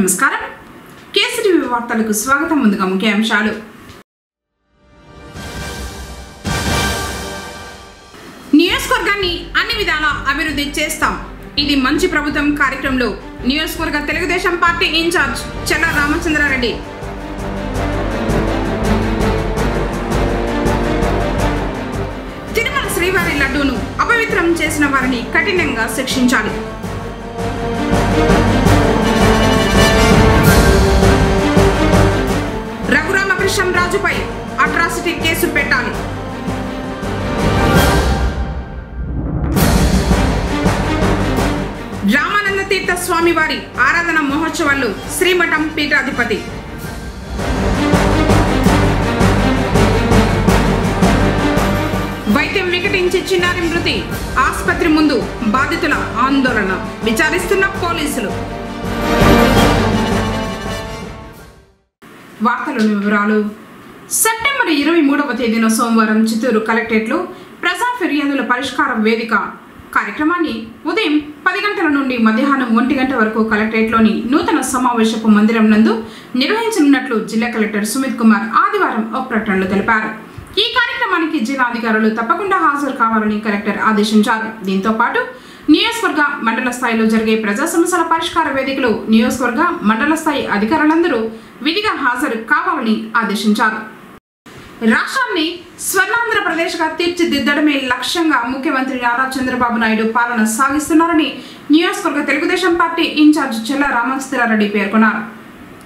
నమస్కారం కేసీటీవీ వార్తలకు స్వాగతం. ముందుగా ముఖ్యాంశాలు. నియోజకవర్గాన్ని అన్ని విధాలా అభివృద్ధి చేస్తాం. ఇది మంచి ప్రభుత్వం కార్యక్రమంలో నియోజకవర్గ తెలుగుదేశం పార్టీ ఇన్ఛార్జ్ చెల్ల రామచంద్రారెడ్డి. తిరుమల శ్రీవారి లడ్డూను అపవిత్రం చేసిన వారిని కఠినంగా శిక్షించాలి. రాజుపై అట్రాసిటీ కేసు పెట్టాలి. రామానంద తీర్థ స్వామి వారి ఆరాధన మహోత్సవాల్లో శ్రీమఠం పీఠాధిపతి. వైద్యం వికటించి చిన్నారి మృతి. ఆసుపత్రి ముందు బాధితుల ఆందోళన. విచారిస్తున్న పోలీసులు. వార్తలోని వివరాలు. సెప్టెంబర్ 23వ తేదీన సోమవారం చిత్తూరు కలెక్టరేట్లో ప్రజా ఫిర్యాదుల పరిష్కార వేదిక కార్యక్రమాన్ని ఉదయం 10 గంటల నుండి మధ్యాహ్నం 1 గంట వరకు కలెక్టరేట్లోని నూతన సమావేశపు మందిరం నందు నిర్వహించనున్నట్లు జిల్లా కలెక్టర్ సుమిత్ కుమార్ ఆదివారం ఒక ప్రకటనలో తెలిపారు. ఈ కార్యక్రమానికి జిల్లా అధికారులు తప్పకుండా హాజరు కావాలని కలెక్టర్ ఆదేశించారు. దీంతో పాటు నియోజకవర్గ మండల స్థాయిలో జరిగే ప్రజా సమస్యల పరిష్కార వేదికలో నియోజకవర్గ మండల స్థాయి అధికారులందరూ విధిగా హాజరు కావాలని ఆదేశించారు. రాష్ట్రాన్ని స్వర్ణాంధ్రప్రదేశ్గా తీర్చిదిద్దడమే లక్ష్యంగా ముఖ్యమంత్రి నారా చంద్రబాబు నాయుడు పాలన సాగిస్తున్నారని నియోజకవర్గ తెలుగుదేశం పార్టీ ఇన్ఛార్జ్ చెల్ల రామచంద్రారెడ్డి పేర్కొన్నారు.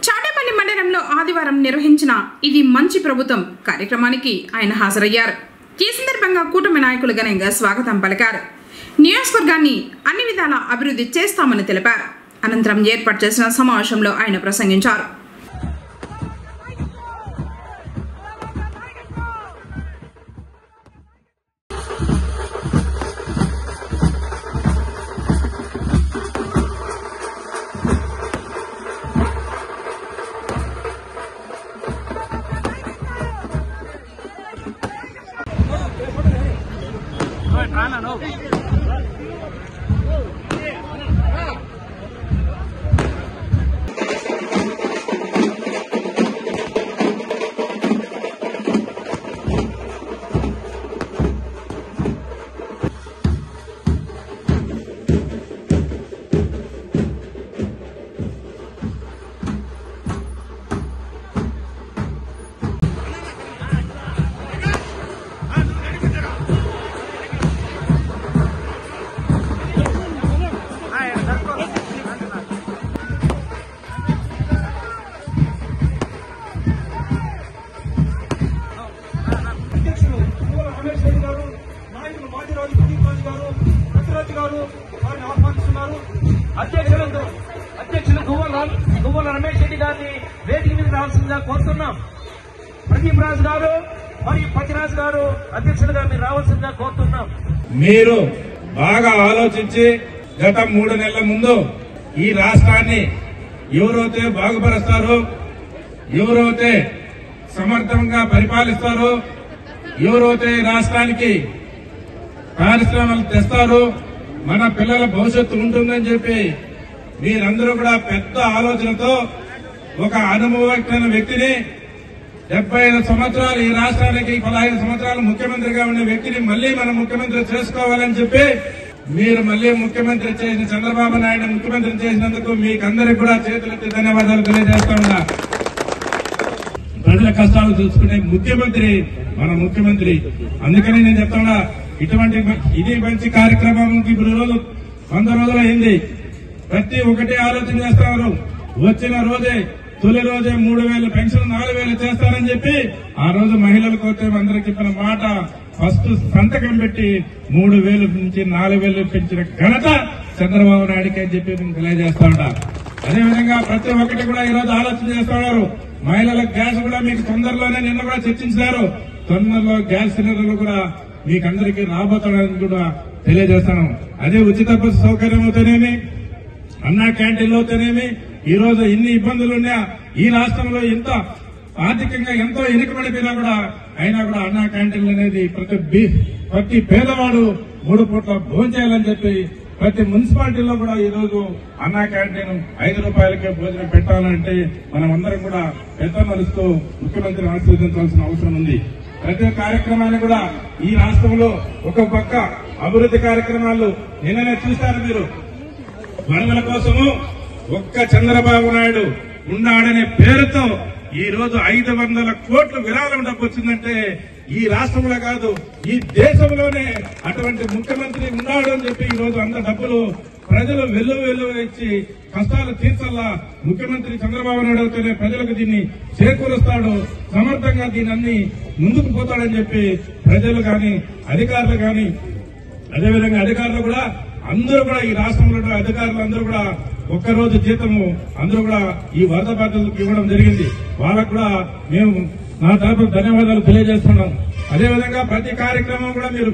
చాటేపల్లి మండలంలో ఆదివారం నిర్వహించిన ఇది మంచి ప్రభుత్వం కార్యక్రమానికి ఆయన హాజరయ్యారు. ఈ సందర్భంగా కూటమి నాయకులు ఘనంగా స్వాగతం పలికారు. నియోజకవర్గాన్ని అన్ని విధాలా అభివృద్ధి చేస్తామని తెలిపారు. అనంతరం ఏర్పాటు చేసిన సమావేశంలో ఆయన ప్రసంగించారు. అధ్యక్షులు గువ్వల రమేష్ రెడ్డి గారిని వేదిక మీద రావాల్సిందిగా కోరుతున్నాం. ప్రదీప్ రాజు గారు మరియు పతిరాజు గారు అధ్యక్షులుగా మీరు రావాల్సిందిగా కోరుతున్నాం. మీరు బాగా ఆలోచించి గత 3 నెలల ముందు ఈ రాష్ట్రాన్ని ఎవరైతే బాగుపరుస్తారో, ఎవరైతే సమర్థంగా పరిపాలిస్తారో, ఎవరైతే రాష్ట్రానికి పరిశ్రమలు తెస్తారో, మన పిల్లల భవిష్యత్తు ఉంటుందని చెప్పి మీరందరూ కూడా పెద్ద ఆలోచనతో ఒక అనుభవజ్ఞ వ్యక్తిని 75 సంవత్సరాలు ఈ రాష్ట్రానికి 15 సంవత్సరాలు ముఖ్యమంత్రిగా ఉన్న వ్యక్తిని మళ్లీ మనం ముఖ్యమంత్రి చేసుకోవాలని చెప్పి మీరు మళ్లీ ముఖ్యమంత్రి చేసిన చంద్రబాబు నాయుడు ముఖ్యమంత్రి చేసినందుకు మీకందరికి కూడా చేతులెత్తి ధన్యవాదాలు తెలియజేస్తా ఉన్నా. ప్రజల కష్టాలు చూసుకునే ముఖ్యమంత్రి మన ముఖ్యమంత్రి. అందుకని నేను చెప్తున్నా, ఇటువంటి ఇది మంచి కార్యక్రమం. ఇప్పుడు 100 రోజులు అయింది. ప్రతి ఒక్కటి ఆలోచన చేస్తున్నారు. వచ్చిన రోజే తొలి రోజే 3,000 పెన్షన్ 4,000 చేస్తారని చెప్పి ఆ రోజు మహిళలకు వచ్చే అందరికి మన మాట ఫస్ట్ సంతకం పెట్టి 3,000 నుంచి 4,000 పెంచిన ఘనత చంద్రబాబు నాయుడికి అని చెప్పి నేను తెలియజేస్తా ఉంటా. అదేవిధంగా ప్రతి ఒక్కటి కూడా ఈ రోజు ఆలోచన చేస్తున్నారు. మహిళలకు గ్యాస్ కూడా మీకు తొందరలోనే నిన్న కూడా చర్చించారు. తొందరలో గ్యాస్ సిలిండర్లు కూడా మీకందరికీ రాబోతాడని కూడా తెలియజేస్తాను. అదే ఉచిత బస్సు సౌకర్యం అవుతానేమి, అన్నా క్యాంటీన్లు అవుతానేమి, ఈ రోజు ఇన్ని ఇబ్బందులున్నా ఈ రాష్ట్రంలో ఎంత ఆర్థికంగా ఎంతో ఇరుకుబడిపోయినా కూడా అయినా కూడా అన్నా క్యాంటీన్లు అనేది ప్రతి పేదవాడు 3 పూట్ల భోజనం చేయాలని చెప్పి ప్రతి మున్సిపాలిటీలో కూడా ఈ రోజు అన్నా క్యాంటీన్ 5 రూపాయలకే భోజనం పెట్టాలంటే మనం అందరం కూడా పెద్ద మనసుతో ముఖ్యమంత్రిని ఆశీర్వదించాల్సిన అవసరం ఉంది. ప్రతి కార్యక్రమాన్ని కూడా ఈ రాష్ట్రంలో ఒక పక్క అభివృద్ధి కార్యక్రమాలు నిన్ననే చూశారు మీరు. వరదల కోసము ఒక్క చంద్రబాబు నాయుడు ఉన్నాడనే పేరుతో ఈ రోజు 500 కోట్ల విరాళం డబ్బు వచ్చిందంటే ఈ రాష్ట్రంలో కాదు ఈ దేశంలోనే అటువంటి ముఖ్యమంత్రి ఉన్నాడు అని చెప్పి ఈ రోజు అంత డబ్బులు ప్రజలు వెల్లువ ఇచ్చి కష్టాలు తీర్చల్లా ముఖ్యమంత్రి చంద్రబాబు నాయుడు అయితేనే ప్రజలకు దీన్ని చేకూరుస్తాడు, సమర్థంగా దీన్ని అన్ని ముందుకు పోతాడని చెప్పి ప్రజలు కానీ అధికారులు కానీ అదేవిధంగా అధికారులు కూడా అందరూ కూడా ఈ రాష్ట్రంలో అధికారులు అందరూ కూడా ఒక్కరోజు జీతము అందరూ కూడా ఈ వరద బాధితులకు ఇవ్వడం జరిగింది. వాళ్ళకు కూడా మేము నా తరపున ధన్యవాదాలు తెలియజేస్తున్నాం. అదేవిధంగా ప్రతి కార్యక్రమం కూడా మీరు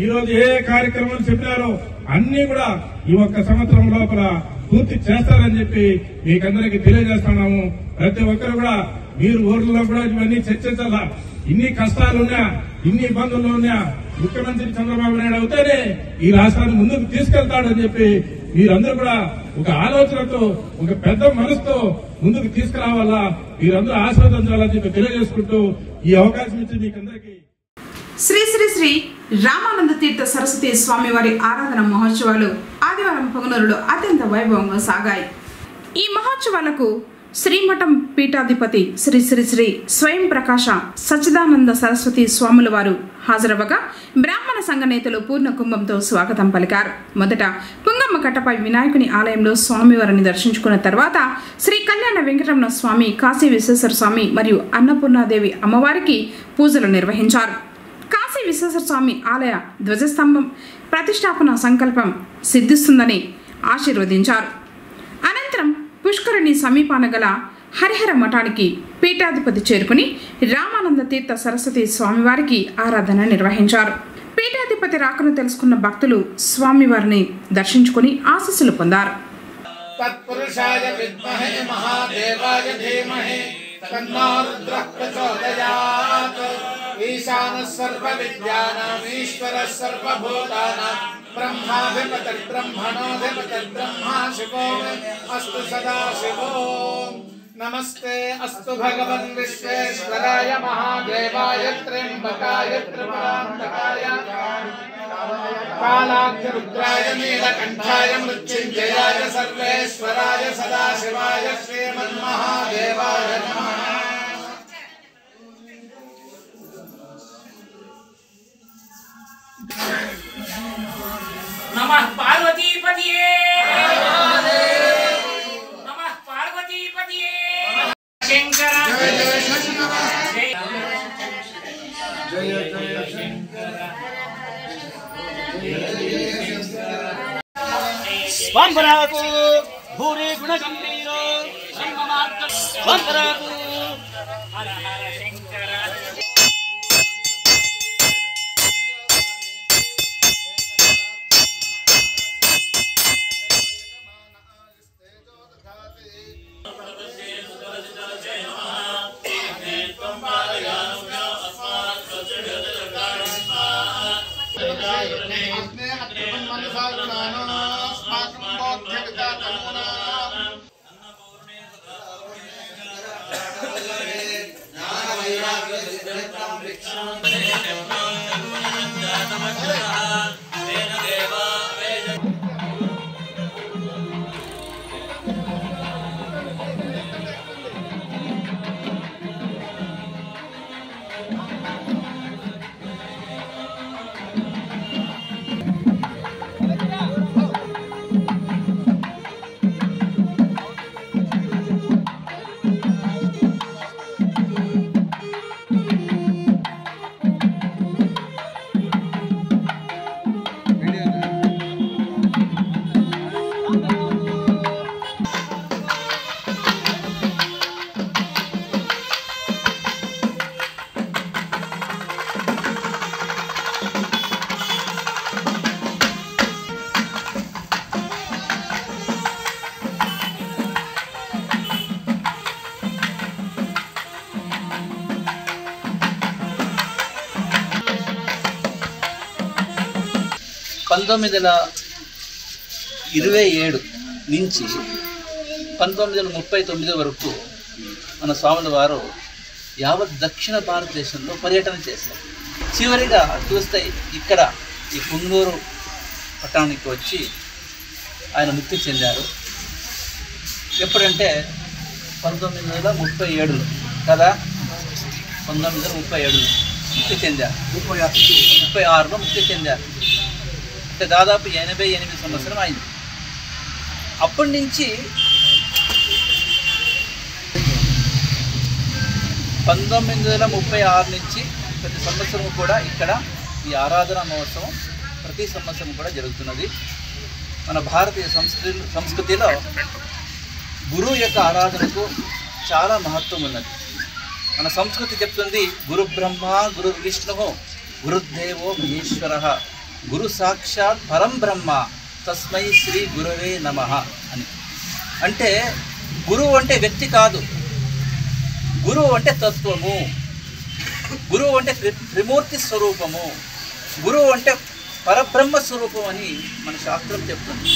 ఈ రోజు ఏ కార్యక్రమాలు చెప్పారో అన్ని కూడా ఈ ఒక్క సంవత్సరం లోపల పూర్తి చేస్తారని చెప్పి మీకందరికీ తెలియజేస్తున్నాము. ప్రతి ఒక్కరు కూడా మీరు ఊర్లలో కూడా ఇవన్నీ చర్చించాలా. ఇన్ని కష్టాలున్నా ఇన్ని ఇబ్బందులున్నా ముఖ్యమంత్రి చంద్రబాబు నాయుడు అవుతేనే ఈ రాష్ట్రాన్ని ముందుకు తీసుకెళ్తాడని చెప్పి మీరందరూ కూడా ఒక ఆలోచనతో ఒక పెద్ద మనసుతో ముందుకు తీసుకురావాలా, మీరందరూ ఆశీర్వదించాలని చెప్పి తెలియజేసుకుంటూ ఈ అవకాశం ఇచ్చి మీకందరికీ శ్రీ శ్రీ శ్రీ రామానంద తీర్థ సరస్వతి స్వామివారి ఆరాధన మహోత్సవాలు ఆదివారం పొంగనూరులో అత్యంత వైభవంగా సాగాయి. ఈ మహోత్సవాలకు శ్రీమఠం పీఠాధిపతి శ్రీ శ్రీ శ్రీ స్వయం ప్రకాశ సచ్చిదానంద సరస్వతి స్వాముల వారు హాజరవగా బ్రాహ్మణ సంఘ నేతలు పూర్ణ కుంభంతో స్వాగతం పలికారు. మొదట పుంగమ్మ కట్టపై వినాయకుని ఆలయంలో స్వామివారిని దర్శించుకున్న తర్వాత శ్రీ కళ్యాణ వెంకటరమణ స్వామి, కాశీ విశ్వేశ్వర స్వామి మరియు అన్నపూర్ణాదేవి అమ్మవారికి పూజలు నిర్వహించారు. కాశీ విశ్వేశ్వర స్వామి ఆలయ ధ్వజస్తంభం ప్రతిష్టాపన సంకల్పం సిద్ధిస్తుందని ఆశీర్వదించారు. అనంతరం పుష్కరిణి సమీపాన గల హరిహర మఠానికి పీఠాధిపతి చేరుకుని రామానంద తీర్థ సరస్వతి స్వామివారికి ఆరాధన నిర్వహించారు. పీఠాధిపతి రాకను తెలుసుకున్న భక్తులు స్వామివారిని దర్శించుకుని ఆశీస్సులు పొందారు. తత్పురుషాయ విద్మహే మహాదేవాయ ధీమహి తన్నో రుద్రః ప్రచోదయాత్. ఈశానః సర్వవిద్యానాం ఈశ్వరః సర్వభూతానాం బ్రహ్మాధిపతిర్బ్రహ్మణోధిపతిర్బ్రహ్మా శివో అస్తు సదాశివో. నమస్తే అస్తు భగవన్ విశ్వేశ్వరాయ మహాదేవాయ త్ర్యంబకాయ త్రిపురాంతకాయ కాలాగ్నిరుద్రాయ నీలకంఠాయ మృత్యుంజయాయ సర్వేశ్వరాయ సదాశివాయ శ్రీమన్మహాదేవాయ నమః. नमः पार्वतीपतिये नमः पार्वतीपतिये शंकर जय जय शंकर स्वाम्बरातु भूरि गुणगंभीरो ब्रह्ममार्ग स्वाम्बरातु हर हर शंकर. 27 నుంచి 1939 వరకు మన స్వాముల వారు యావత్ దక్షిణ భారతదేశంలో పర్యటన చేశారు. చివరిగా చూస్తే ఇక్కడ ఈ పుంగనూరు పట్టణానికి వచ్చి ఆయన ముక్తి చెందారు. ఎప్పుడంటే 1937 కదా, 1937 ముక్తి చెందారు. 36లో ముక్తి చెందారు. అంటే దాదాపు 88 సంవత్సరం అయింది. అప్పటి నుంచి 1936 నుంచి ప్రతి సంవత్సరం కూడా ఇక్కడ ఈ ఆరాధన మహోత్సవం ప్రతి సంవత్సరం కూడా జరుగుతున్నది. మన భారతీయ సంస్కృతిలో గురువు యొక్క ఆరాధనకు చాలా మహత్వం ఉన్నది. మన సంస్కృతి చెప్తుంది గురు బ్రహ్మ గురు విష్ణు గురుదేవో మహేశ్వర గురు సాక్షాత్ పరం బ్రహ్మ తస్మై శ్రీ గురవే నమః అని. అంటే గురువు అంటే వ్యక్తి కాదు, గురువు అంటే తత్వము, గురువు అంటే త్రిమూర్తి స్వరూపము, గురువు అంటే పరబ్రహ్మ స్వరూపం అని మన శాస్త్రం చెప్తుంది.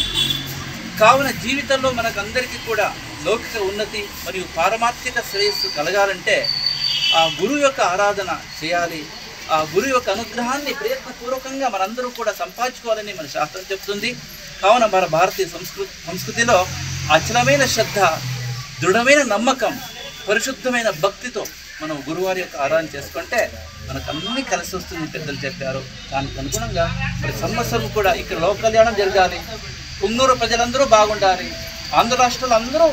కావున జీవితంలో మనకందరికీ కూడా లౌకిక ఉన్నతి మరియు పారమార్థిక శ్రేయస్సు కలగాలంటే ఆ గురువు యొక్క ఆరాధన చేయాలి. ఆ గురువు యొక్క అనుగ్రహాన్ని ప్రయత్నపూర్వకంగా మనందరూ కూడా సంపాదించుకోవాలని మన శాస్త్రం చెప్తుంది. కావున మన భారతీయ సంస్కృతిలో అచలమైన శ్రద్ధ, దృఢమైన నమ్మకం, పరిశుద్ధమైన భక్తితో మనం గురువారి యొక్క ఆరాధన చేసుకుంటే మనకు అన్నీ కలిసి వస్తుంది పెద్దలు చెప్పారు. దానికి అనుగుణంగా ప్రతి సంవత్సరం కూడా ఇక్కడ లోక కళ్యాణం జరగాలి, పుంగనూరు ప్రజలందరూ బాగుండాలి, ఆంధ్ర రాష్ట్రాలు అందరూ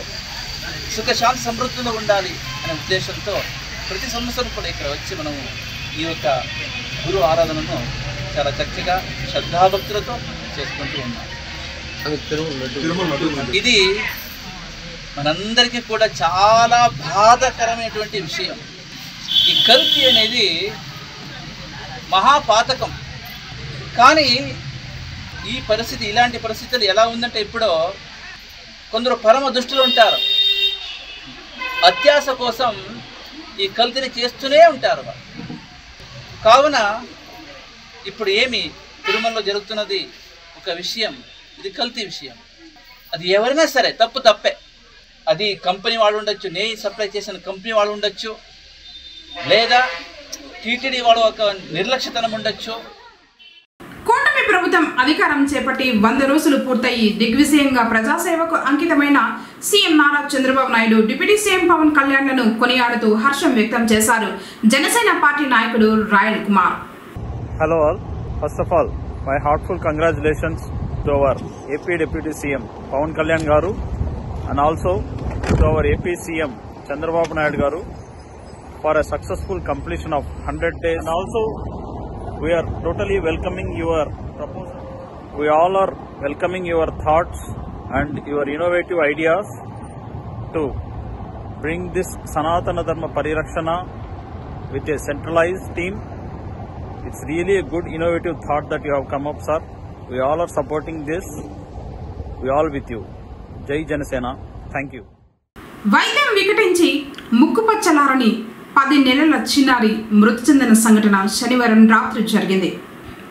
సుఖశాంతి సమృద్ధిలో ఉండాలి అనే ఉద్దేశంతో ప్రతి సంవత్సరం కూడా ఇక్కడ వచ్చి మనము ఈ యొక్క గురు ఆరాధనను చాలా చక్కగా శ్రద్ధాభక్తులతో చేసుకుంటూ ఉన్నాం. ఇది మనందరికీ కూడా చాలా బాధాకరమైనటువంటి విషయం. ఈ కల్తీ అనేది మహాపాతకం. కానీ ఈ పరిస్థితి, ఇలాంటి పరిస్థితులు ఎలా ఉందంటే ఇప్పుడు కొందరు పరమ దుష్టులు ఉంటారు, అత్యాశ కోసం ఈ కల్తీని చేస్తూనే ఉంటారు. కావున ఇప్పుడు ఏమి తిరుమలలో జరుగుతున్నది ఒక విషయం, ఇది కల్తీ విషయం. అది ఎవరైనా సరే తప్పే. అది కంపెనీ వాళ్ళు ఉండొచ్చు, నెయ్యి సప్లై చేసిన కంపెనీ వాళ్ళు ఉండొచ్చు, లేదా టీటీడీ వాళ్ళు ఒక నిర్లక్ష్యతనం ఉండొచ్చు. కూటమి ప్రభుత్వం అధికారం చేపట్టి 100 రోజులు పూర్తయి దిగ్విజయంగా ప్రజాసేవకు అంకితమైన CM Nara Chandrababu Naidu, deputy CM Pawan కళ్యాణ్లను కొనియాడుతూ హర్షం వ్యక్తం చేశారు జనసేన పార్టీ నాయకుడు Royal Kumar. Hello all. First of all, my heartful congratulations to our AP Deputy CM Pawan Kalyan Garu and also to our AP CM Chandrababu Naidu Garu for a successful completion of 100 days. And also, we are totally welcoming your proposal. We all are welcoming your thoughts and your innovative ideas to bring this Sanatana Dharma Parirakshana with a centralized team. It's really a good innovative thought that you have come up, sir. We all are supporting this. We all with you. Jai Janasena. Thank you. వైద్యం వికటించి ముక్కుపచ్చలారని 10 నెలల చిన్నారి మృతి చెందిన సంఘటన శనివారం రాత్రి జరిగింది.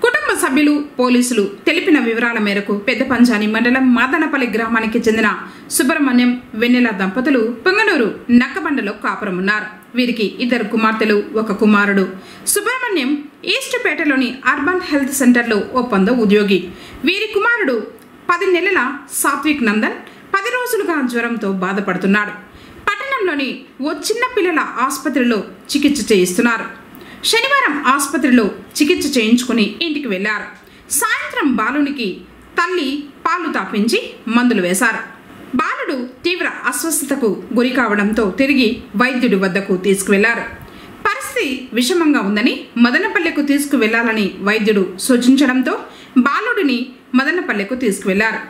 కుటుంబ సభ్యులు, పోలీసులు తెలిపిన వివరాల మేరకు పెద్దపంజాని మండలం మాదనపల్లి గ్రామానికి చెందిన సుబ్రహ్మణ్యం, వెన్నెల దంపతులు పుంగనూరు నక్కబండలో కాపురం ఉన్నారు. వీరికి 2 కుమార్తెలు, 1 కుమారుడు. సుబ్రహ్మణ్యం ఈస్ట్పేటలోని అర్బన్ హెల్త్ సెంటర్లో ఒప్పంద ఉద్యోగి. వీరి కుమారుడు 10 నెలల సాత్విక్ నందన్ 10 రోజులుగా జ్వరంతో బాధపడుతున్నాడు. పట్టణంలోని ఓ చిన్న పిల్లల ఆసుపత్రిలో చికిత్స చేయిస్తున్నారు. శనివారం ఆసుపత్రిలో చికిత్స చేయించుకుని ఇంటికి వెళ్లారు. సాయంత్రం బాలునికి తల్లి పాలు తాపించి మందులు వేశారు. బాలుడు తీవ్ర అస్వస్థతకు గురి కావడంతో తిరిగి వైద్యుడి వద్దకు తీసుకువెళ్లారు. పరిస్థితి విషమంగా ఉందని మదనపల్లెకు తీసుకువెళ్లాలని వైద్యుడు సూచించడంతో బాలుడిని మదనపల్లెకు తీసుకువెళ్లారు.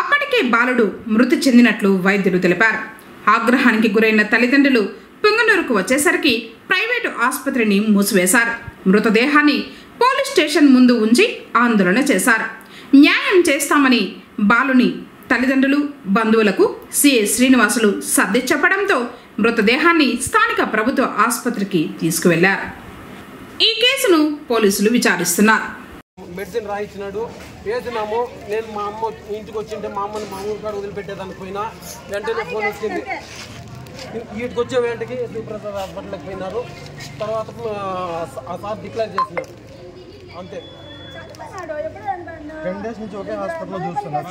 అప్పటికే బాలుడు మృతి చెందినట్లు వైద్యులు తెలిపారు. ఆగ్రహానికి గురైన తల్లిదండ్రులు పుంగనూరుకు వచ్చేసరికి ప్రైవేటు ఆసుపత్రిని మూసివేశారు. మృతదేహాన్ని పోలీస్ స్టేషన్ ముందు ఉంచి ఆందోళన చేశారు. న్యాయం చేస్తామని బాలుని తల్లిదండ్రులు, బంధువులకు సిఐ శ్రీనివాసులు సర్ది చెప్పడంతో మృతదేహాన్ని స్థానిక ప్రభుత్వ ఆసుపత్రికి తీసుకువెళ్లారు. ఈ కేసును పోలీసులు విచారిస్తున్నారు. మెడిసిన్ రాయించినాడు, వేసినాము. నేను మా అమ్మ ఇంటికి వచ్చింటే మా అమ్మని మా ఊరు కాడ వదిలిపెట్టేదానికి పోయినా, వెంటనే ఫోన్ వచ్చింది. వీటికి వచ్చే వెంటకి శివప్రసాద్ హాస్పిటల్కి పోయినారు. తర్వాత ఆ సార్ డిక్లేర్ చేసినారు. అంతే. 10 days నుంచి ఒకే హాస్పిటల్లో చూస్తున్నారు.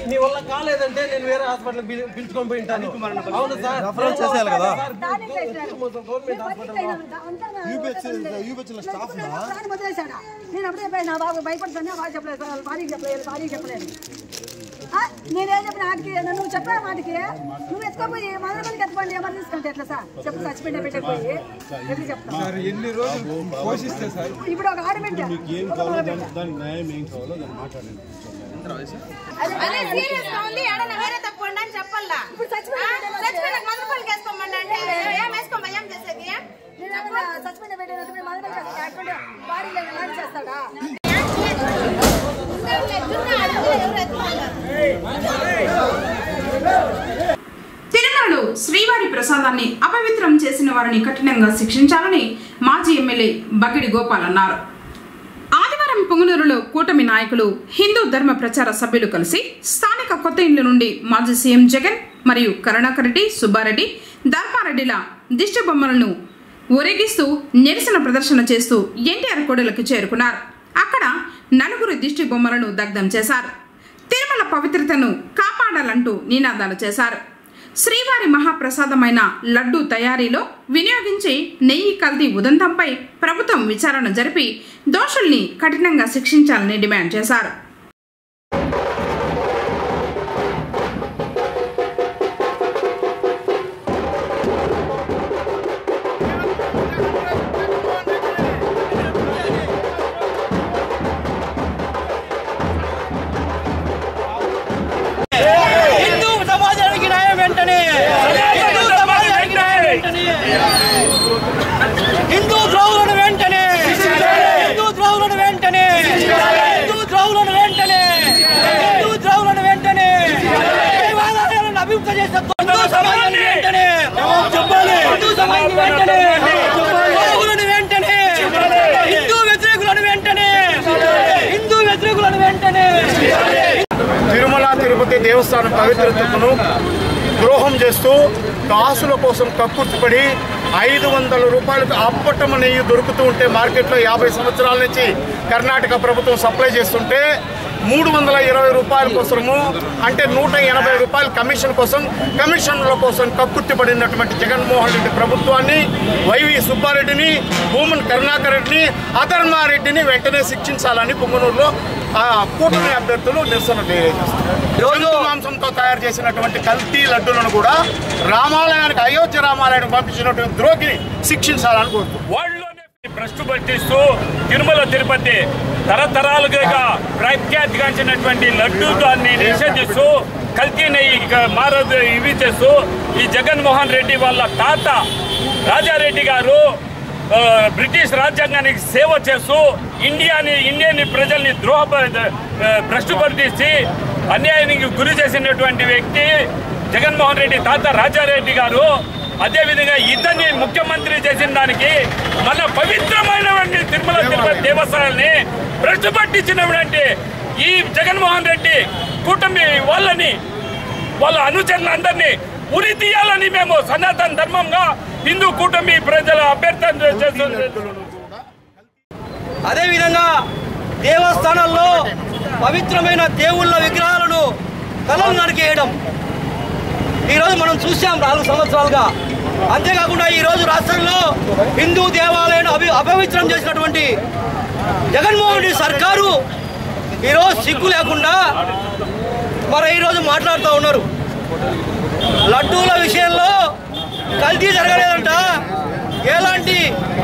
నీ వల్ల కాలేదంటే నేను వేరే హాస్పిటల్ పిలుచుకొని పోయి ఉంటాను. అవును సార్, రెఫరెన్స్ చేసేయాలి కదా. గవర్నమెంట్ హాస్పిటల్ నేను అప్పుడే పోయినా బాబు భయపడుతున్నా. బాగా చెప్పలేదు సార్, భారీ చెప్పలేదు. నేనేం చెప్పిన వాటికి నువ్వు చెప్పే వాటికి నువ్వు ఎత్తుకోపోయి మదనపల్లికి ఎత్తుకోండి ఏమని తీసుకుంటే ఎట్లా సార్ చెప్పు. చచ్చిపోయిన పెట్టకపోయి ఎట్లా చెప్తాను. ఇప్పుడు ఒక ఆడబిడ్డ చచ్చిపోయిన పెట్టిన మదనపల్లి బాడీలో ఎలా చేస్తాడా? తిరుమలలో శ్రీవారి ప్రసాదాన్ని అపవిత్రం చేసిన వారిని కఠినంగా శిక్షించాలని మాజీ ఎమ్మెల్యే బగిడి గోపాల్ అన్నారు. ఆదివారం పొంగునూరులో కూటమి నాయకులు, హిందూ ధర్మ ప్రచార సభ్యులు కలిసి స్థానిక కొత్త ఇండ్ల నుండి మాజీ సీఎం జగన్ మరియు కరుణాకర్ రెడ్డి, సుబ్బారెడ్డి, ధర్మారెడ్డిల దిష్టి బొమ్మలను ఊరేగిస్తూ నిరసన ప్రదర్శన చేస్తూ ఎన్టీఆర్ కూడలికి చేరుకున్నారు. అక్కడ 4 దిష్టి బొమ్మలను దగ్ధం చేశారు. తిరుమల పవిత్రతను కాపాడాలంటూ నినాదాలు చేశారు. శ్రీవారి మహాప్రసాదమైన లడ్డూ తయారీలో వినియోగించే నెయ్యి కల్తీ ఉదంతంపై ప్రభుత్వం విచారణ జరిపి దోషుల్ని కఠినంగా శిక్షించాలని డిమాండ్ చేశారు. తిరుమల తిరుపతి దేవస్థానం పవిత్రతను ద్రోహం చేస్తూ కాసుల కోసం కక్కుర్తిపడి 500 రూపాయలకు అప్పటమ నెయ్యి దొరుకుతూ ఉంటే మార్కెట్లో 50 సంవత్సరాల నుంచి కర్ణాటక ప్రభుత్వం సప్లై చేస్తుంటే 320 రూపాయల కోసము, అంటే 180 రూపాయల కమిషన్ కోసం, కమిషన్ల కోసం కక్కుర్తిపడినటువంటి జగన్మోహన్ రెడ్డి ప్రభుత్వాన్ని, వైవి సుబ్బారెడ్డిని, భూమన్ కరుణాకర్ రెడ్డిని, అధర్మారెడ్డిని వెంటనే శిక్షించాలని పొంగనూరులో కూటమి అభ్యర్థులు నిరసన తెలియజేస్తారు. మాంసంతో తయారు చేసినటువంటి కల్తీ లడ్డులను కూడా రామాలయానికి, అయోధ్య రామాలయానికి పంపించినటువంటి ద్రోహిని శిక్షించాలని కోరుతున్నారు. భ్రష్టు పట్టిస్తూ తిరుమల తిరుపతి తరతరాలుగా ప్రఖ్యాతిగాంచినటువంటి లడ్డూ దాన్ని నిషేధిస్తూ కల్తీ నెయ్యి మారదు ఇవి చేస్తూ ఈ జగన్మోహన్ రెడ్డి వాళ్ళ తాత రాజారెడ్డి గారు బ్రిటిష్ రాజ్యాంగానికి సేవ చేస్తూ ఇండియన్ ప్రజల్ని భ్రష్టు పట్టించి అన్యాయానికి గురి చేసినటువంటి వ్యక్తి జగన్మోహన్ రెడ్డి తాత రాజారెడ్డి గారు. అదేవిధంగా ఇతన్ని ముఖ్యమంత్రి చేసిన దానికి మన పవిత్రమైనటువంటి తిరుమల తిరుపతి దేవస్థానాన్ని భ్రష్టు పట్టించినటువంటి ఈ జగన్మోహన్ రెడ్డి కూటమి వాళ్ళ అనుచరులందరినీ ఉరి తీయాలని మేము సనాతన ధర్మంగా హిందూ కూటమి ప్రజల అభ్యర్థన చేస్తున్నారు. అదేవిధంగా దేవస్థానాల్లో పవిత్రమైన దేవుళ్ళ విగ్రహాలను తలలు నరికేయడం ఈరోజు మనం చూసాం 4 సంవత్సరాలుగా. అంతేకాకుండా ఈరోజు రాష్ట్రంలో హిందూ దేవాలయాన్ని అపవిత్రం చేసినటువంటి జగన్మోహన్ రెడ్డి సర్కారు ఈరోజు సిగ్గు లేకుండా మరి ఈరోజు మాట్లాడుతూ ఉన్నారు. లడ్డూల విషయంలో కల్తీ జరగలేదంట, ఎలాంటి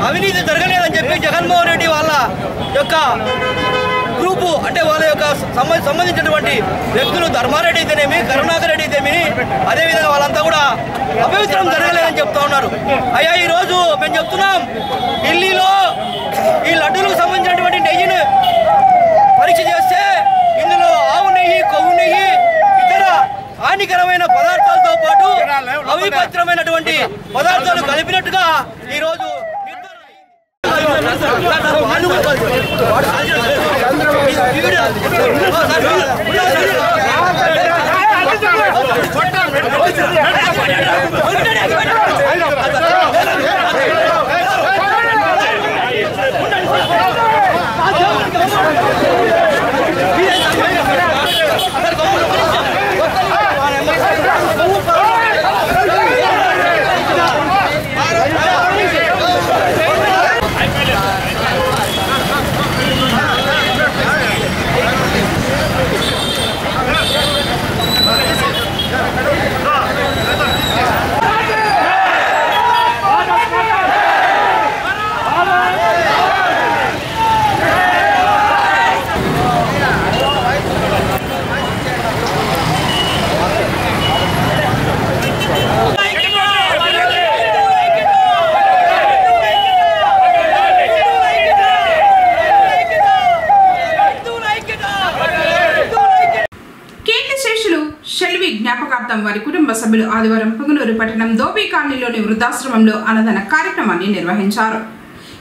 అవినీతి జరగలేదని చెప్పి జగన్మోహన్ రెడ్డి వాళ్ళ యొక్క గ్రూపు, అంటే వాళ్ళ యొక్క సంబంధించినటువంటి వ్యక్తులు ధర్మారెడ్డి అయితేనేమి, కరుణాకర్ రెడ్డి అయితేమి, అదేవిధంగా వాళ్ళంతా కూడా అపవిత్రం జరగలేదని చెప్తా ఉన్నారు. అయ్యా ఈరోజు మేము చెప్తున్నాం, ఢిల్లీలో ఈ లడ్డూలకు సంబంధించినటువంటి నెయ్యిని పరీక్ష చేస్తే ఇందులో ఆవు నెయ్యి, కొవ్వు నెయ్యి, ఇతర హానికరమైన పదార్థాలతో పాటు అవిపవిత్రమైనటువంటి పదార్థాలు కలిపినట్టుగా ఈరోజు జ్ఞాపకార్థం వారి కుటుంబ సభ్యులు ఆదివారం పుంగనూరు పట్టణం దోబీ కాలనీలోని వృద్ధాశ్రమంలో అన్నదాన కార్యక్రమాన్ని నిర్వహించారు.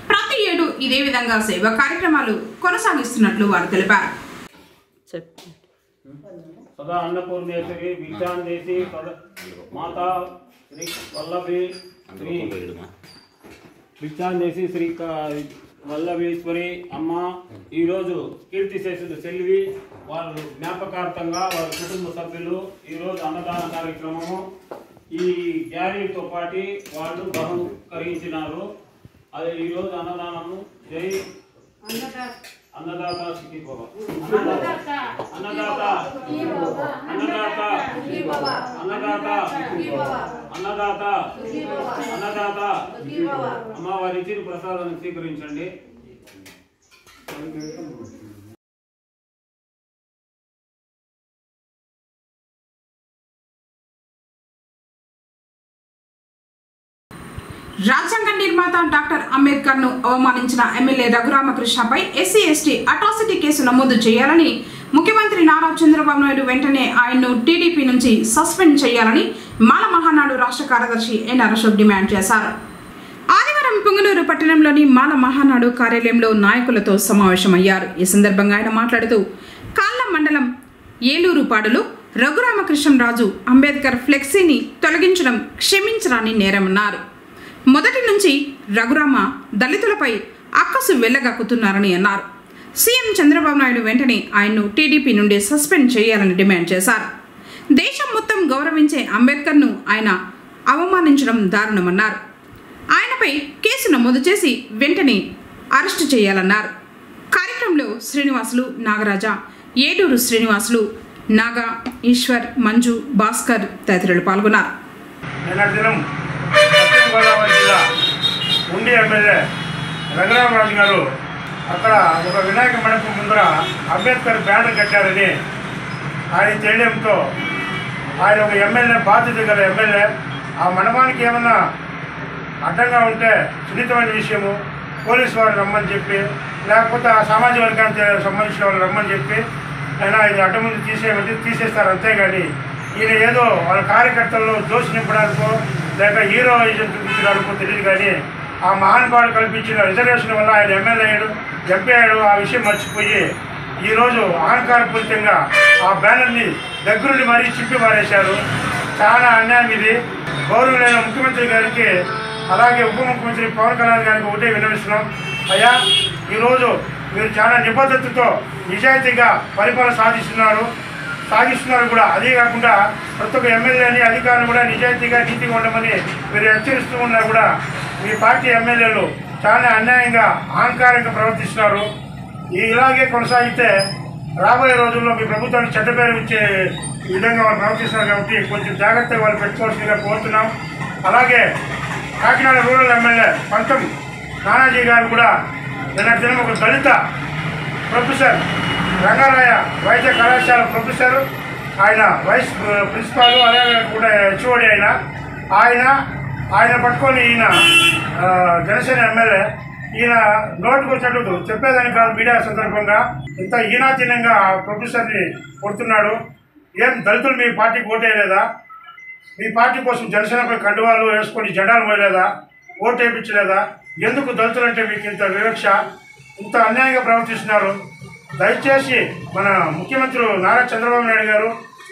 ప్రతి ఏడు ఇదే విధంగా సేవా కార్యక్రమాలు కొనసాగిస్తున్నట్లు వారు తెలిపారు. సదా అన్నపూర్ణేశ్వరి విద్యాందేశి మాతా శ్రీ వల్లభి శ్రీ విద్యాందేశి శ్రీ వల్లభేశ్వరి అమ్మ ఈరోజు కీర్తిశేషులు సెల్వి వారు జ్ఞాపకార్థంగా వారి కుటుంబ సభ్యులు ఈరోజు అన్నదాన కార్యక్రమము ఈ గ్యారీతో పాటు వాళ్ళు బహుకరించినారు. అదే ఈరోజు అన్నదానము జై అన్నదాత సుఖీభవ అన్నదాత అన్నదాత అన్నదాత అన్నదాత అన్నదాత అమ్మవారి ఇచ్చిన ప్రసాదాన్ని స్వీకరించండి. రాజ్యాంగ నిర్మాత డాక్టర్ అంబేద్కర్ ను అవమానించిన ఎమ్మెల్యే రఘురామకృష్ణపై ఎస్సీ ఎస్టీ అట్రాసిటీ కేసు నమోదు చేయాలని ముఖ్యమంత్రి నారా చంద్రబాబు నాయుడు వెంటనే ఆయన్ను టీడీపీ నుంచి సస్పెండ్ చేయాలని మాల మహానాడు రాష్ట్ర కార్యదర్శి ఎన్ అశోక్ డిమాండ్ చేశారు. ఆదివారం పుంగనూరు పట్టణంలోని మాల మహానాడు కార్యాలయంలో నాయకులతో సమావేశమయ్యారు. ఈ సందర్భంగా ఆయన మాట్లాడుతూ కాళ్ళ మండలం ఏలూరుపాడులో రఘురామకృష్ణరాజు అంబేద్కర్ ఫ్లెక్సీని తొలగించడం క్షమించరాని నేరమన్నారు. మొదటి నుంచి రఘురామ దళితులపై అక్కసు వెళ్లగక్కుతున్నారని అన్నారు. సీఎం చంద్రబాబు నాయుడు వెంటనే ఆయన్ను టీడీపీ నుండి సస్పెండ్ చేయాలని డిమాండ్ చేశారు. దేశం మొత్తం గౌరవించే అంబేద్కర్ను ఆయన అవమానించడం దారుణమన్నారు. ఆయనపై కేసు నమోదు చేసి వెంటనే అరెస్టు చేయాలన్నారు. కార్యక్రమంలో శ్రీనివాసులు, నాగరాజ, ఏడూరు శ్రీనివాసులు, నాగా, ఈశ్వర్, మంజు, భాస్కర్ తదితరులు పాల్గొన్నారు. గోదావరి జిల్లా ఉండి ఎమ్మెల్యే రఘురామరాజు గారు అక్కడ ఒక వినాయక మండపం ముందర అంబేద్కర్ బ్యానర్ కట్టారని ఆయన తెలియడంతో ఆయన ఒక ఎమ్మెల్యే, బాధ్యత గల ఎమ్మెల్యే, ఆ మండపానికి ఏమన్నా అడ్డంగా ఉంటే సున్నితమైన విషయము పోలీసు వారు రమ్మని చెప్పి, లేకపోతే ఆ సామాజిక వర్గానికి సంబంధించిన వాళ్ళు రమ్మని చెప్పి అయినా ఇది అడ్డం ముందు తీసేస్తారు. అంతేగాని ఈయన ఏదో వాళ్ళ కార్యకర్తల్లో జోష్ నింపడానికో లేక హీరోయిజం చూపించడానికో తెలియదు. కానీ ఆ మహానుభావుడు కల్పించిన రిజర్వేషన్ వల్ల ఆయన ఎమ్మెల్యే అయ్యాడు, ఎంపీ అయ్యాడు. ఆ విషయం మర్చిపోయి ఈరోజు అహంకారపూరితంగా ఆ బ్యానర్ని దగ్గరుండి మరీ చింపి మారేశారు. చాలా అన్యాయం ఇది. గౌరవమైన ముఖ్యమంత్రి గారికి అలాగే ఉప ముఖ్యమంత్రి పవన్ కళ్యాణ్ గారికి ఒకటే విన్నవిస్తున్నాం. అయ్యా, ఈరోజు మీరు చాలా నిబద్ధతతో నిజాయితీగా పరిపాలన సాగిస్తున్నారు కూడా. అదే కాకుండా ప్రతి ఒక్క ఎమ్మెల్యేని, అధికారులు కూడా నిజాయితీగా, నీతిగా ఉండమని మీరు హెచ్చరిస్తూ ఉన్నా కూడా మీ పార్టీ ఎమ్మెల్యేలు చాలా అన్యాయంగా, అహంకారంగా ప్రవర్తిస్తున్నారు. ఇలాగే కొనసాగితే రాబోయే రోజుల్లో మీ ప్రభుత్వానికి చెడ్డ పేరు ఇచ్చే విధంగా వాళ్ళు ప్రవర్తిస్తున్నారు. కాబట్టి కొంచెం జాగ్రత్తగా వాళ్ళు పెట్టుకోవాల్సిందిగా కోరుతున్నాం. అలాగే కాకినాడ రూరల్ ఎమ్మెల్యే పంతం నానాజీ గారు కూడా నిన్నటి దినం ఒక దళిత ప్రొఫెసర్, రంగారాయ వైద్య కళాశాల ప్రొఫెసర్, ఆయన వైస్ ప్రిన్సిపాల్, అలాగే కూడా హెచ్ఓడి ఆయన పట్టుకొని ఈయన జనసేన ఎమ్మెల్యే ఈయన నోటుకు వచ్చినట్టు చెప్పేదానికి కాదు మీడియా సందర్భంగా ఇంత ఈనాతీనంగా ప్రొఫెసర్ని కొడుతున్నాడు. ఏం దళితులు మీ పార్టీకి ఓటేయలేదా? మీ పార్టీ కోసం జనసేనపై కండువాలు వేసుకొని జెండాలు మోయలేదా? ఓటు వేయించలేదా? ఎందుకు దళితులంటే మీకు ఇంత వివక్ష, ఇంత అన్యాయంగా ప్రవర్తిస్తున్నారు? దయచేసి మన ముఖ్యమంత్రి నారా చంద్రబాబు నాయుడు గారు,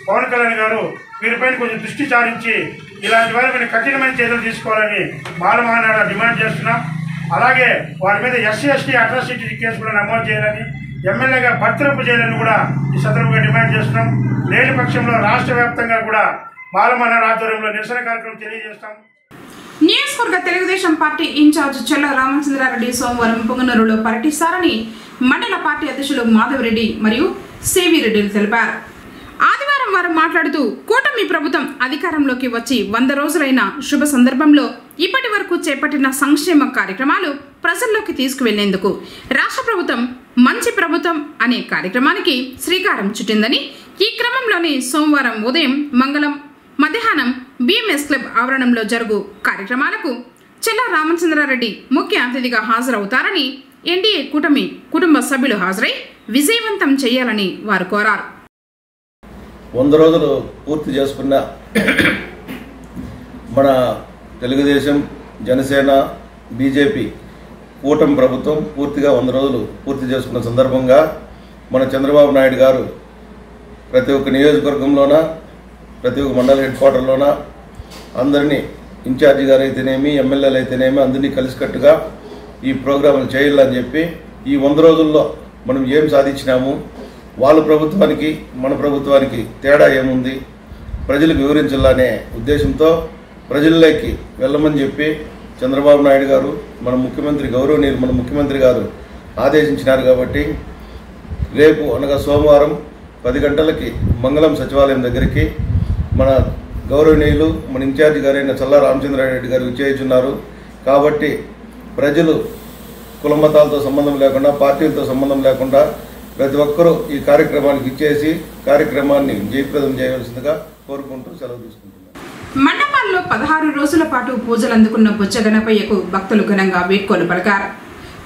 పవన్ కళ్యాణ్ గారు వీరిపైన కొంచెం దృష్టి సారించి ఇలాంటి వారిపైన కఠినమైన చర్యలు తీసుకోవాలని బాలమహానాడు డిమాండ్ చేస్తున్నాం. అలాగే వారి మీద ఎస్సీ అట్రాసిటీ కేసు కూడా నమోదు చేయాలని, ఎమ్మెల్యేగా బర్తరపు చేయాలని కూడా ఈ సందర్భంగా డిమాండ్ చేస్తున్నాం. లేని పక్షంలో రాష్ట్ర వ్యాప్తంగా కూడా బాలమహానాడు ఆధ్వర్యంలో నిరసన కార్యక్రమం తెలియజేస్తాం. నియోజకవర్గ తెలుగుదేశం పార్టీ ఇన్ఛార్జ్ చెల్ల రామచంద్రారెడ్డి సోమవారం పొంగనూరులో పర్యటిస్తారని మండల పార్టీ అధ్యక్షులు మాధవరెడ్డి మరియు సివి రెడ్డిలు తెలిపారు. ఆదివారం వారు మాట్లాడుతూ కూటమి ప్రభుత్వం అధికారంలోకి వచ్చి 100 రోజులైన శుభ సందర్భంలో ఇప్పటి వరకు చేపట్టిన సంక్షేమ కార్యక్రమాలు ప్రజల్లోకి తీసుకువెళ్లేందుకు రాష్ట్ర ప్రభుత్వం మంచి ప్రభుత్వం అనే కార్యక్రమానికి శ్రీకారం చుట్టిందని, ఈ క్రమంలోనే సోమవారం ఉదయం మంగళం మధ్యాహ్నం బిఎంఎస్ క్లబ్ ఆవరణంలో జరుగు కార్యక్రమాలకు చెల్ల రామచంద్రారెడ్డి ముఖ్య అతిథిగా హాజరవుతారని, ఎన్డీఏ కూటమి కుటుంబ సభ్యులు హాజరై విజయవంతం చేయాలని వారు కోరారు. 100 రోజులు పూర్తి చేసుకున్న మన తెలుగుదేశం, జనసేన, బీజేపీ కూటమి ప్రభుత్వం పూర్తిగా 100 రోజులు పూర్తి చేసుకున్న సందర్భంగా మన చంద్రబాబు నాయుడు గారు ప్రతి ఒక్క నియోజకవర్గంలోన, ప్రతి ఒక్క మండల హెడ్ క్వార్టర్లోన అందరినీ ఇన్ఛార్జి గారు అయితేనేమి, ఎమ్మెల్యేలు అయితేనేమి అందరినీ కలిసికట్టుగా ఈ ప్రోగ్రాంలు చేయాలని చెప్పి ఈ 100 రోజుల్లో మనం ఏం సాధించినాము, వాళ్ళ ప్రభుత్వానికి మన ప్రభుత్వానికి తేడా ఏముంది, ప్రజలకు వివరించాలనే ఉద్దేశంతో ప్రజల్లోకి వెళ్ళమని చెప్పి చంద్రబాబు నాయుడు గారు మన ముఖ్యమంత్రి గౌరవనీయులు మన ముఖ్యమంత్రి గారు ఆదేశించినారు. కాబట్టి రేపు అనగా సోమవారం 10 గంటలకి మంగళం సచివాలయం దగ్గరికి మన గౌరవనీయులు మన ఇన్ఛార్జి గారైన చల్లా రామచంద్రారెడ్డి గారు విచ్చేస్తున్నారు. కాబట్టి ప్రజలు కులమతాలతో సంబంధం లేకుండా, పార్టీలతో సంబంధం లేకుండా ప్రతి ఒక్కరూ ఈ కార్యక్రమానికి ఇచ్చేసి కార్యక్రమాన్ని జయప్రదం చేయవలసిందిగా కోరుకుంటూ సెలవు తీసుకుంటున్నారు. మండపాల్లో 16 రోజుల పాటు పూజలు అందుకున్న బొజ్జ గణపయ్యకు భక్తులు ఘనంగా వీడ్కోలు పలికారు.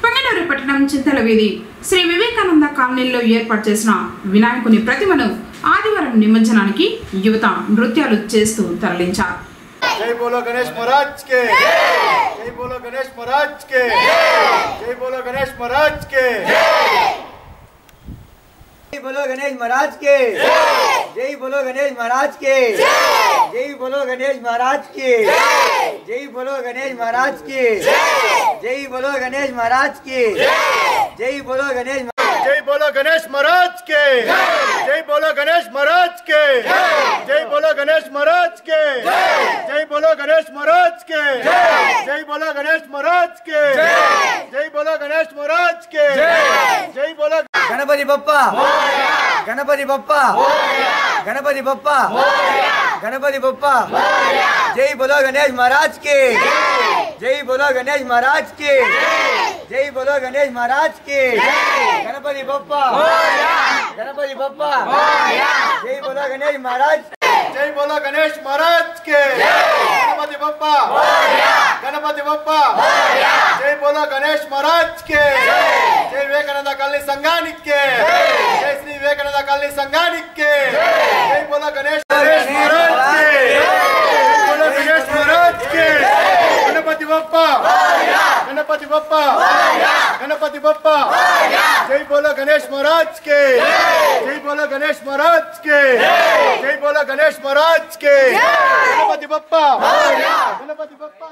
పొంగనూరు పట్టణం చింతల వీధి శ్రీ వివేకానంద కాలనీలో ఏర్పాటు చేసిన వినాయకుని ప్రతిమను ఆదివారం నిమజ్జనానికి యువత నృత్యాలు చేస్తూ తరలించారు. జై బోలో గణేష్ మహారాజ్ కే, జై బోలో గణేష్ మహారాజ్ కే, జై బోలో గణేష్ మహారాజ్ కే, जय बोलो गणेश महाराज के, जय बोलो गणेश महाराज के, जय बोलो गणेश महाराज के, जय बोलो गणेश महाराज के, जय बोलो गणेश महाराज के, जय बोलो गणेश, जय बोलो गणेश महाराज के, जय बोलो गणेश महाराज के, जय बोलो गणेश महाराज के, जय बोलो गणेश महाराज के, जय बोलो गणेश महाराज के, जय बोलो गणेश महाराज के, जय बोलो गणपति बप्पा, गणपति बप्पा, गणपति बप्पा, गणपति बप्पा, जय बोलो गणेश महाराज के, जय बोलो गणेश महाराज के, जय बोलो गणेश महाराज के, गणपति बप्पा, गणपति बप्पा, जय बोलो गणेश महाराज, जय बोलो गणेश महाराज के, गणपति बप्पा, गणपति बप्पा, जय बोलो गणेश महाराज के, जय विवेकानंद कॉलोनी संघानिक के, जय श्री विवेकानंद कॉलोनी संघानिक के, जय बोलो गणेश महाराज के, जय बोलो गणेश महाराज के, गणपति बप्पा, गणपति बप्पा, गणपति बप्पा, जय बोलो गणेश महाराज के, जय बोलो गणेश महाराज के, जय बोलो गणेश महाराज के, गणपति बप्पा, गणपति बप्पा।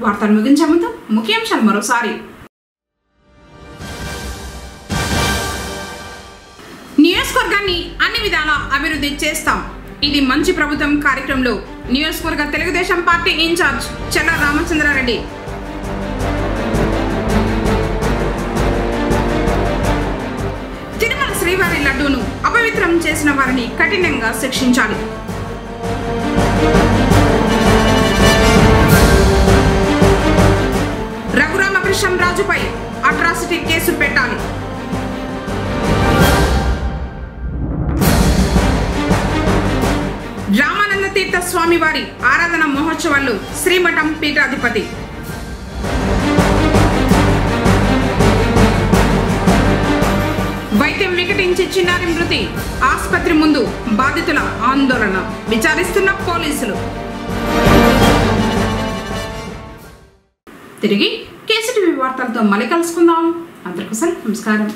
వార్తలు ముగించే ముందు ముఖ్యాంశాలు మరోసారి. నియోజకవర్గాన్ని అన్ని విధాలా అభివృద్ధి చేస్తాం. ఇది మంచి ప్రభుత్వం కార్యక్రమంలో నియోజకవర్గ తెలుగుదేశం పార్టీ ఇన్ఛార్జ్ చెల్ల రామచంద్రారెడ్డి. తిరుమల శ్రీవారి లడ్డూను అపవిత్రం చేసిన వారిని కఠినంగా శిక్షించాలి. రఘురామకృష్ణంరాజుపై అట్రాసిటీ కేసు పెట్టాలి. రామానంద తీర్థ స్వామి వారి ఆరాధన మహోత్సవాల్లో శ్రీమఠం పీఠాధిపతి. వైద్యం వికటించి చిన్నారి మృతి, ఆసుపత్రి ముందు బాధితుల ఆందోళన, విచారిస్తున్న పోలీసులు. తిరిగి కేసీటీవీ వార్తలతో మళ్ళీ కలుసుకుందాం. అందరికోసం నమస్కారం.